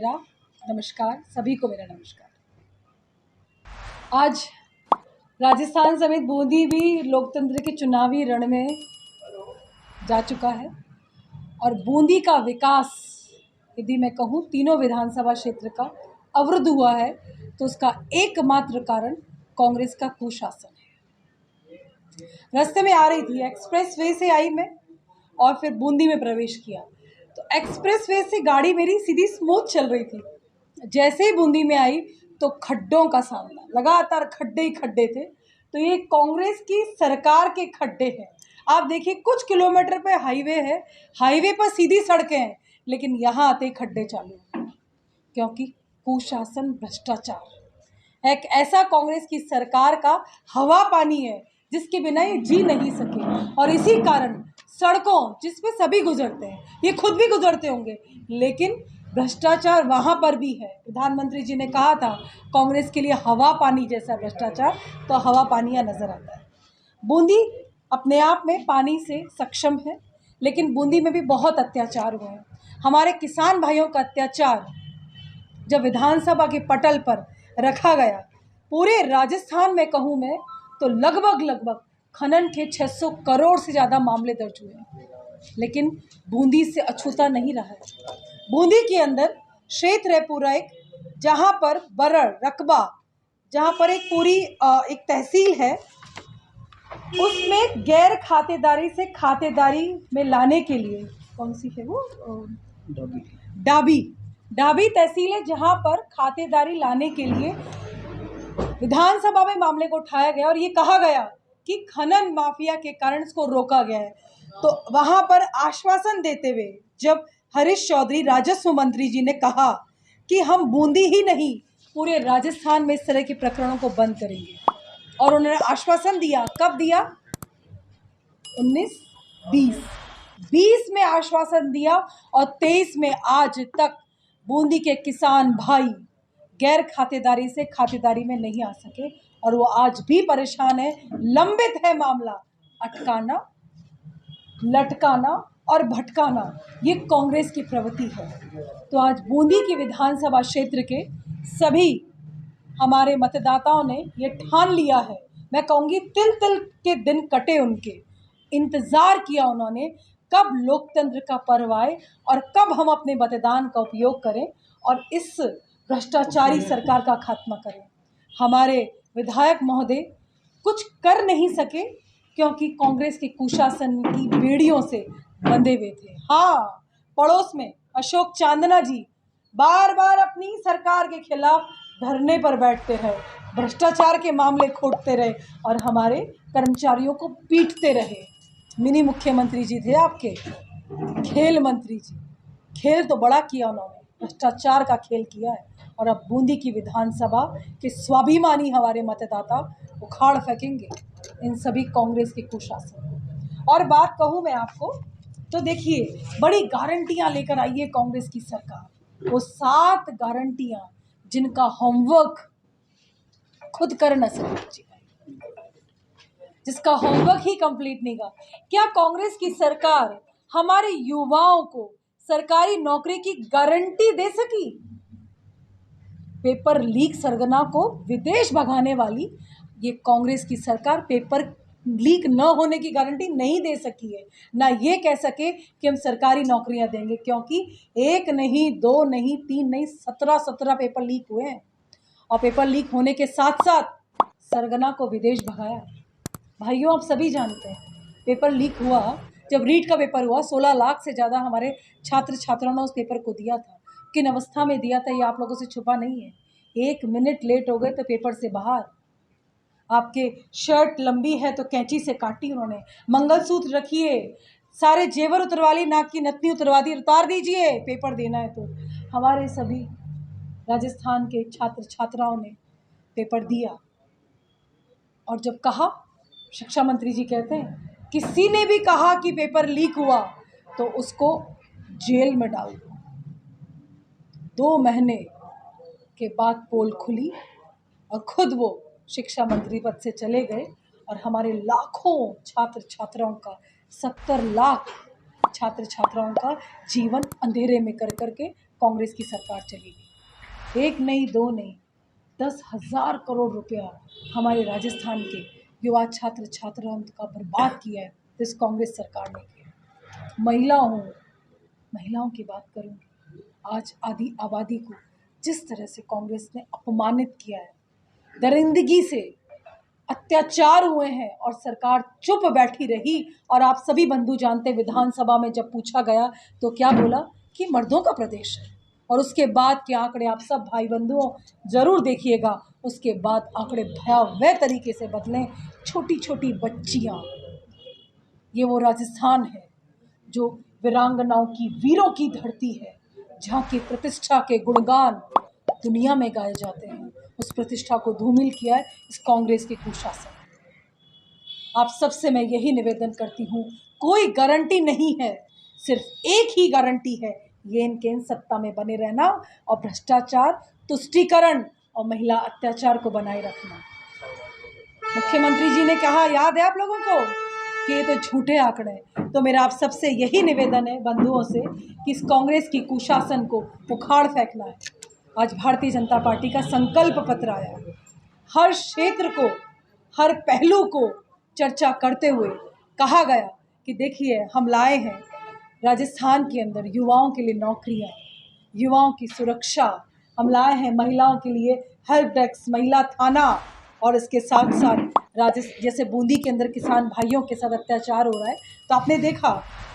मेरा नमस्कार, सभी को मेरा नमस्कार। आज राजस्थान समेत बूंदी भी लोकतंत्र के चुनावी रण में जा चुका है और बूंदी का विकास यदि मैं कहूँ तीनों विधानसभा क्षेत्र का अवरुद्ध हुआ है तो उसका एकमात्र कारण कांग्रेस का कुशासन है। रास्ते में आ रही थी, एक्सप्रेस वे से आई मैं और फिर बूंदी में प्रवेश किया तो एक्सप्रेस वे से गाड़ी मेरी सीधी स्मूथ चल रही थी। जैसे ही बूंदी में आई तो खड्डों का सामना, लगातार खड्डे ही खड्डे थे। तो ये कांग्रेस की सरकार के खड्डे हैं। आप देखिए कुछ किलोमीटर पे हाईवे है, हाईवे पर सीधी सड़कें हैं, लेकिन यहाँ आते ही खड्डे चालू हैं क्योंकि कुशासन, भ्रष्टाचार एक ऐसा कांग्रेस की सरकार का हवा पानी है जिसके बिना ये जी नहीं सके। और इसी कारण सड़कों जिस पे सभी गुजरते हैं, ये खुद भी गुजरते होंगे, लेकिन भ्रष्टाचार वहाँ पर भी है। प्रधानमंत्री जी ने कहा था कांग्रेस के लिए हवा पानी जैसा भ्रष्टाचार, तो हवा पानी यहाँ नजर आता है। बूंदी अपने आप में पानी से सक्षम है, लेकिन बूंदी में भी बहुत अत्याचार हुए हैं। हमारे किसान भाइयों का अत्याचार जब विधानसभा के पटल पर रखा गया, पूरे राजस्थान में कहूँ मैं तो लगभग खनन के 600 करोड़ से ज़्यादा मामले दर्ज हुए हैं, लेकिन बूंदी से अछूता नहीं रहा है। बूंदी के अंदर क्षेत्र है पूरा एक, जहाँ पर बरड़ रकबा, जहाँ पर एक पूरी एक तहसील है, उसमें गैर खातेदारी से खातेदारी में लाने के लिए कौन सी है वो डाबी तहसील है, जहाँ पर खातेदारी लाने के लिए विधानसभा में मामले को उठाया गया और ये कहा गया कि खनन माफिया के कारण इसको रोका गया है। तो वहां पर आश्वासन देते हुए जब हरीश चौधरी राजस्व मंत्री जी ने कहा कि हम बूंदी ही नहीं पूरे राजस्थान में इस तरह के प्रकरणों को बंद करेंगे, और उन्होंने आश्वासन दिया, कब दिया? 20 में आश्वासन दिया और 23 में आज तक बूंदी के किसान भाई गैर खातेदारी से खातेदारी में नहीं आ सके और वो आज भी परेशान है। लंबित है मामला। अटकाना, लटकाना और भटकाना ये कांग्रेस की प्रवृत्ति है। तो आज बूंदी की विधानसभा क्षेत्र के सभी हमारे मतदाताओं ने ये ठान लिया है, मैं कहूँगी तिल तिल के दिन कटे, उनके इंतज़ार किया उन्होंने कब लोकतंत्र का पर्व आए और कब हम अपने मतदान का उपयोग करें और इस भ्रष्टाचारी सरकार का खात्मा करें। हमारे विधायक महोदय कुछ कर नहीं सके क्योंकि कांग्रेस के कुशासन की बेड़ियों से बंधे हुए थे। हाँ, पड़ोस में अशोक चांदना जी बार बार अपनी सरकार के खिलाफ धरने पर बैठते रहे, भ्रष्टाचार के मामले खोदते रहे और हमारे कर्मचारियों को पीटते रहे। मिनी मुख्यमंत्री जी थे आपके, खेल मंत्री जी, खेल तो बड़ा किया उन्होंने, भ्रष्टाचार का खेल किया है। और अब बूंदी की विधानसभा के स्वाभिमानी हमारे मतदाता उखाड़ फेंकेंगे इन सभी कांग्रेस के कुशासन। और बात कहूँ मैं आपको तो देखिए, बड़ी गारंटियां लेकर आई है कांग्रेस की सरकार, वो 7 गारंटियां जिनका होमवर्क खुद कर न सके, जिसका होमवर्क ही कंप्लीट नहीं हुआ। क्या कांग्रेस की सरकार हमारे युवाओं को सरकारी नौकरी की गारंटी दे सकी? पेपर लीक सरगना को विदेश भगाने वाली ये कांग्रेस की सरकार पेपर लीक न होने की गारंटी नहीं दे सकी है, ना ये कह सके कि हम सरकारी नौकरियां देंगे, क्योंकि 1 नहीं, 2 नहीं, 3 नहीं, 17 पेपर लीक हुए हैं। और पेपर लीक होने के साथ साथ सरगना को विदेश भगाया। भाइयों, आप सभी जानते हैं पेपर लीक हुआ, जब रीट का पेपर हुआ 16 लाख से ज़्यादा हमारे छात्र छात्राओं ने उस पेपर को दिया था। किन अवस्था में दिया था ये आप लोगों से छुपा नहीं है। 1 मिनट लेट हो गए तो पेपर से बाहर। आपके शर्ट लंबी है तो कैंची से काटी उन्होंने, मंगलसूत्र रखिए, सारे जेवर उतरवा ली, नाक की नथनी उतरवा दी, उतार दीजिए, पेपर देना है तो। हमारे सभी राजस्थान के छात्र छात्राओं ने पेपर दिया और जब कहा, शिक्षा मंत्री जी कहते हैं किसी ने भी कहा कि पेपर लीक हुआ तो उसको जेल में डाल दो। 2 महीने के बाद पोल खुली और खुद वो शिक्षा मंत्री पद से चले गए और हमारे लाखों छात्र छात्राओं का, 70 लाख छात्र छात्राओं का जीवन अंधेरे में कर करके कांग्रेस की सरकार चलेगी। एक नहीं, दो नहीं, 10,000 करोड़ रुपया हमारे राजस्थान के युवा छात्र छात्राओं का बर्बाद किया है इस कांग्रेस सरकार ने किया। महिलाओं की बात करूँगी, आज आधी आबादी को जिस तरह से कांग्रेस ने अपमानित किया है, दरिंदगी से अत्याचार हुए हैं और सरकार चुप बैठी रही। और आप सभी बंधु जानते, विधानसभा में जब पूछा गया तो क्या बोला कि मर्दों का प्रदेश है, और उसके बाद के आंकड़े आप सब भाई बंधुओं जरूर देखिएगा। उसके बाद आंकड़े भयावह तरीके से बदले। छोटी छोटी बच्चियां, ये वो राजस्थान है जो वीरांगनाओं की, वीरों की धरती है, जहाँ की प्रतिष्ठा के गुणगान दुनिया में गाए जाते हैं। उस प्रतिष्ठा को धूमिल किया है इस कांग्रेस के कुशासन। आप सबसे मैं यही निवेदन करती हूँ, कोई गारंटी नहीं है, सिर्फ एक ही गारंटी है, ये इनके सत्ता में बने रहना और भ्रष्टाचार, तुष्टीकरण और महिला अत्याचार को बनाए रखना। मुख्यमंत्री जी ने कहा, याद है आप लोगों को, कि ये तो झूठे आंकड़े हैं। तो मेरा आप सबसे यही निवेदन है बंधुओं से कि इस कांग्रेस की कुशासन को उखाड़ फेंकना है। आज भारतीय जनता पार्टी का संकल्प पत्र आया है। हर क्षेत्र को, हर पहलू को चर्चा करते हुए कहा गया कि देखिए, हम लाए हैं राजस्थान के अंदर युवाओं के लिए नौकरियां, युवाओं की सुरक्षा, हम लाए हैं महिलाओं के लिए हेल्प डेस्क, महिला थाना, और इसके साथ साथ जैसे बूंदी के अंदर किसान भाइयों के साथ अत्याचार हो रहा है, तो आपने देखा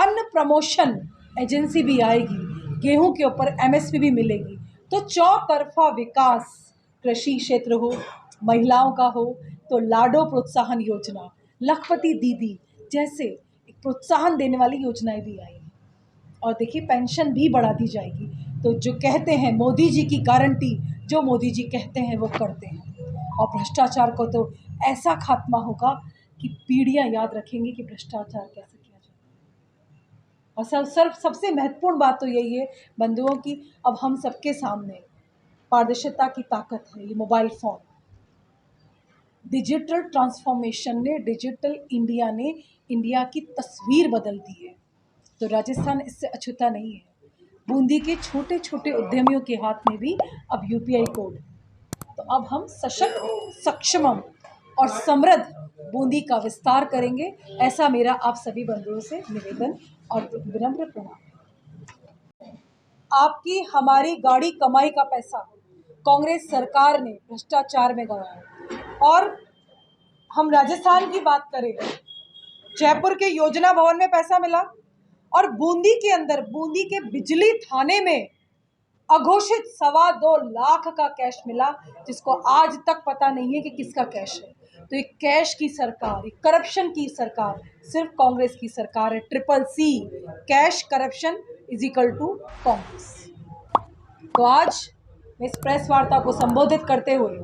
अन्न प्रमोशन एजेंसी भी आएगी, गेहूं के ऊपर MSP भी मिलेगी। तो चौतरफा विकास, कृषि क्षेत्र हो, महिलाओं का हो, तो लाडो प्रोत्साहन योजना, लखपति दीदी जैसे एक प्रोत्साहन देने वाली योजनाएं भी आएंगी। और देखिए, पेंशन भी बढ़ा दी जाएगी। तो जो कहते हैं मोदी जी की गारंटी, जो मोदी जी कहते हैं वो करते हैं। और भ्रष्टाचार को तो ऐसा खात्मा होगा कि पीढ़ियां याद रखेंगी कि भ्रष्टाचार कैसे किया जाए। और सबसे महत्वपूर्ण बात तो यही है बंधुओं की, अब हम सबके सामने पारदर्शिता की ताकत है, ये मोबाइल फ़ोन। डिजिटल ट्रांसफॉर्मेशन ने, डिजिटल इंडिया ने इंडिया की तस्वीर बदल दी है। तो राजस्थान इससे अछूता नहीं है। बूंदी के छोटे छोटे उद्यमियों के हाथ में भी अब UPI कोड। तो अब हम सशक्त, सक्षम और समृद्ध बूंदी का विस्तार करेंगे। ऐसा मेरा आप सभी बंधुओं से निवेदन और विनम्र प्रणाम। आपकी हमारी गाड़ी कमाई का पैसा कांग्रेस सरकार ने भ्रष्टाचार में गंवाया। और हम राजस्थान की बात करें, जयपुर के योजना भवन में पैसा मिला, और बूंदी के अंदर, बूंदी के बिजली थाने में अघोषित 2.25 लाख का कैश मिला, जिसको आज तक पता नहीं है कि किसका कैश है। तो एक कैश की सरकार, एक करप्शन की सरकार सिर्फ कांग्रेस की सरकार है। CCC, cash corruption = Congress. तो आज मैं इस प्रेस वार्ता को संबोधित करते हुए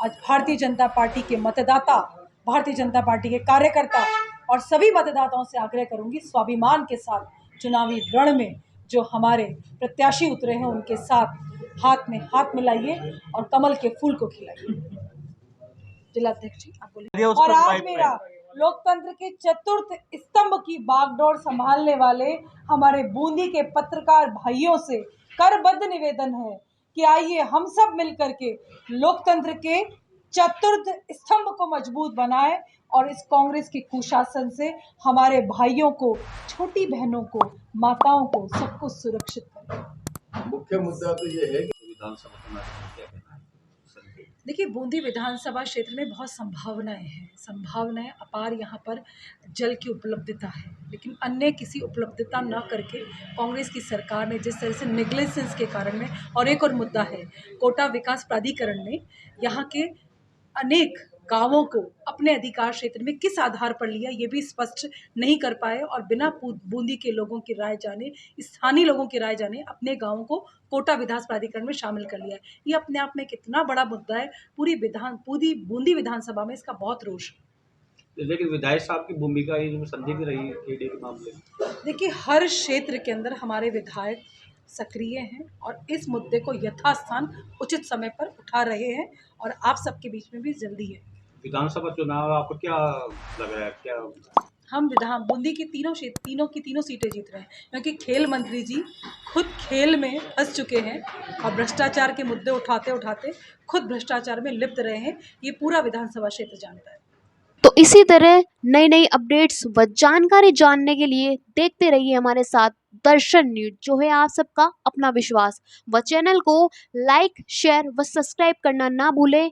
आज भारतीय जनता पार्टी के मतदाता, भारतीय जनता पार्टी के कार्यकर्ता और सभी मतदाताओं से आग्रह करूंगी, स्वाभिमान के साथ चुनावी रण में जो हमारे प्रत्याशी उतरे हैं उनके साथ हाथ में हाथ मिलाइए और कमल के फूल को खिलाइए। जिलाध्यक्ष जी, आप बोलिए। और आज मेरा लोकतंत्र के चतुर्थ स्तंभ की बागडोर संभालने वाले हमारे बूंदी के पत्रकार भाइयों से करबद्ध निवेदन है कि आइए हम सब मिलकर के लोकतंत्र के चतुर्थ स्तंभ को मजबूत बनाएं और इस कांग्रेस के कुशासन से हमारे भाइयों को, छोटी बहनों को, माताओं को, सबको सुरक्षित करें। मुख्य मुद्दा तो ये है कि विधानसभा चुनाव में क्या कहना है? देखिए, बूंदी विधानसभा क्षेत्र में बहुत संभावनाएं अपार यहाँ पर जल की उपलब्धता है, लेकिन अन्य किसी उपलब्धता न करके कांग्रेस की सरकार ने जिस तरह से नेग्लिजेंस के कारण में, और एक और मुद्दा है, कोटा विकास प्राधिकरण ने यहाँ के अनेक गांवों को अपने अधिकार क्षेत्र में किस आधार पर लिया, ये भी स्पष्ट नहीं कर पाए, और बिना बूंदी के लोगों की राय जाने, स्थानीय लोगों की राय जाने, अपने गांवों को कोटा विकास प्राधिकरण में शामिल कर लिया है। ये अपने आप में कितना बड़ा मुद्दा है, पूरी बूंदी विधानसभा में इसका बहुत रोष है। लेकिन विधायक साहब की भूमिका इसमें संदिग्ध रही केडी के मामले में। देखिए, हर क्षेत्र के अंदर हमारे विधायक सक्रिय हैं और इस मुद्दे को यथास्थान उचित समय पर उठा रहे हैं, और आप सबके बीच में भी जल्दी है। विधानसभा चुनाव आपको क्या लग रहा है, क्या हम विधान बूंदी की तीनों सीटें जीत रहे हैं, क्योंकि खेल मंत्री जी खुद खेल में फंस चुके हैं और भ्रष्टाचार के मुद्दे उठाते उठाते खुद भ्रष्टाचार में लिप्त रहे हैं। ये पूरा विधानसभा क्षेत्र जानता है। तो इसी तरह नई नई अपडेट्स व जानकारी जानने के लिए देखते रहिए हमारे साथ दर्शन न्यूज, जो है आप सबका अपना विश्वास। व चैनल को लाइक, शेयर व सब्सक्राइब करना ना भूलें।